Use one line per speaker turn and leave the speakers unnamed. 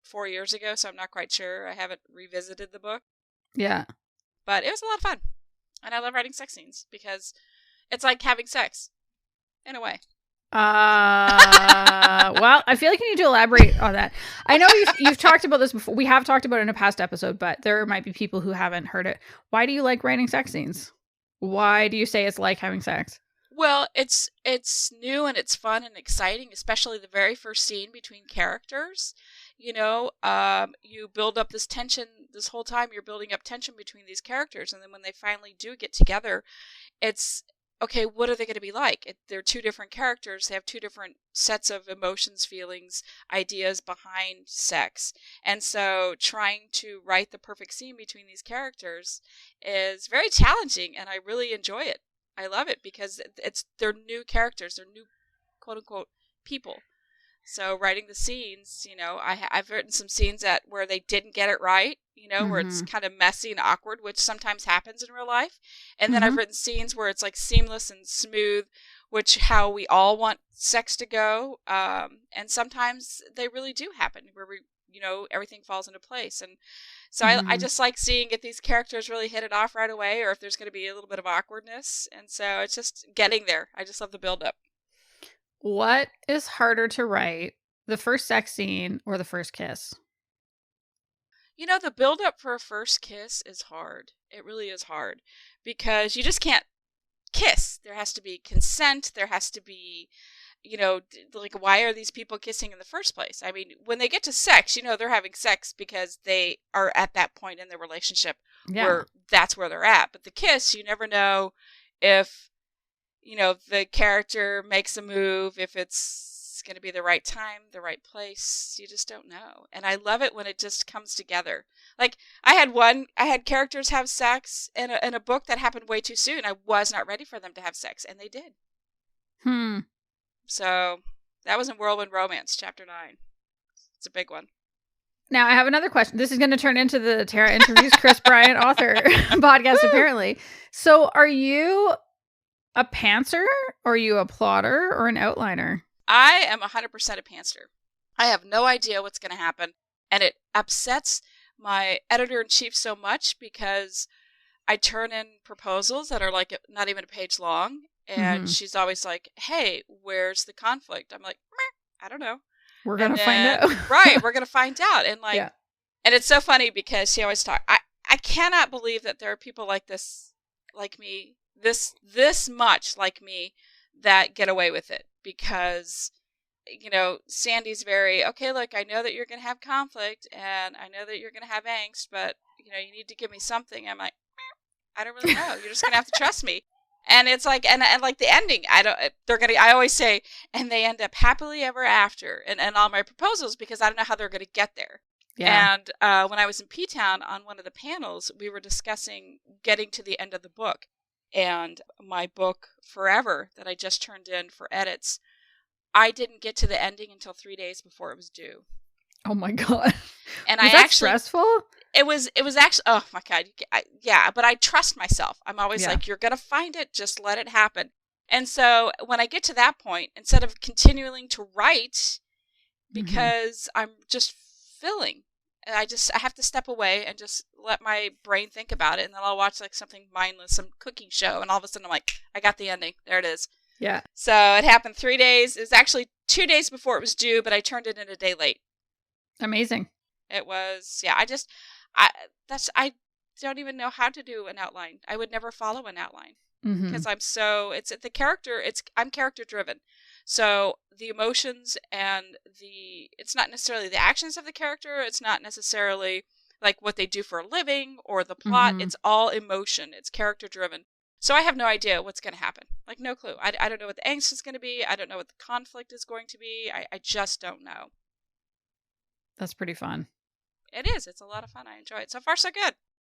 4 years ago, so I'm not quite sure. I haven't revisited the book.
Yeah.
But it was a lot of fun. And I love writing sex scenes because it's like having sex in a way.
Well, I feel like you need to elaborate on that. I know you've talked about this before. We have talked about it in a past episode, but there might be people who haven't heard it. Why do you like writing sex scenes? Why do you say it's like having sex?
Well, it's new and it's fun and exciting, especially the very first scene between characters. You build up this tension this whole time. You're building up tension between these characters, and then when they finally do get together, it's okay. What are they going to be like? They're two different characters. They have two different sets of emotions, feelings, ideas behind sex, and so trying to write the perfect scene between these characters is very challenging, and I really enjoy it. I love it because they're new characters, they're new quote unquote people. So writing the scenes, I've written some scenes where they didn't get it right, where it's kind of messy and awkward, which sometimes happens in real life. And then I've written scenes where it's like seamless and smooth, which how we all want sex to go. And sometimes they really do happen where everything falls into place. And so I just like seeing if these characters really hit it off right away or if there's going to be a little bit of awkwardness. And so it's just getting there. I just love the build up.
What is harder to write, the first sex scene or the first kiss?
The build up for a first kiss is hard. It really is hard because you just can't kiss. There has to be consent. There has to be, like, why are these people kissing in the first place? I mean, when they get to sex, they're having sex because they are at that point in their relationship where that's where they're at. But the kiss, you never know if, the character makes a move, if it's going to be the right time, the right place. You just don't know. And I love it when it just comes together. Like, I had characters have sex in a book that happened way too soon. I was not ready for them to have sex, and they did. So that was in Whirlwind Romance, Chapter 9. It's a big one.
Now, I have another question. This is going to turn into the Tara Interviews Kris Bryant author podcast, apparently. So are you a pantser, or are you a plotter, or an outliner?
I am 100% a pantser. I have no idea what's going to happen, and it upsets my editor-in-chief so much because I turn in proposals that are like not even a page long, and she's always like, hey, where's the conflict? I'm like, I don't know.
We're going to find out.
Right, we're going to find out. And and it's so funny because she always talks. I cannot believe that there are people like this, like me, this much like me, that get away with it because, Sandy's very, okay, look, I know that you're going to have conflict and I know that you're going to have angst, but, you need to give me something. I'm like, I don't really know. You're just going to have to trust me. And it's like, and like the ending, I always say, and they end up happily ever after and all my proposals because I don't know how they're going to get there. Yeah. And when I was in P-Town on one of the panels, we were discussing getting to the end of the book. And my book, Forever, that I just turned in for edits, I didn't get to the ending until 3 days before it was due.
Oh my God.
And
was that stressful?
It was actually, oh my God. Yeah, but I trust myself. I'm always like, you're going to find it. Just let it happen. And so when I get to that point, instead of continuing to write, because I'm just filling, I have to step away and just let my brain think about it. And then I'll watch like something mindless, some cooking show. And all of a sudden I'm like, I got the ending. There it is.
Yeah.
So it happened 3 days. It was actually 2 days before it was due, but I turned it in a day late.
Amazing.
It was, I don't even know how to do an outline. I would never follow an outline because I'm character driven. So the emotions and it's not necessarily the actions of the character. It's not necessarily like what they do for a living or the plot. It's all emotion. It's character driven. So I have no idea what's going to happen. Like, no clue. I don't know what the angst is going to be. I don't know what the conflict is going to be. I just don't know.
That's pretty fun.
It is. It's a lot of fun. I enjoy it. So far, so good.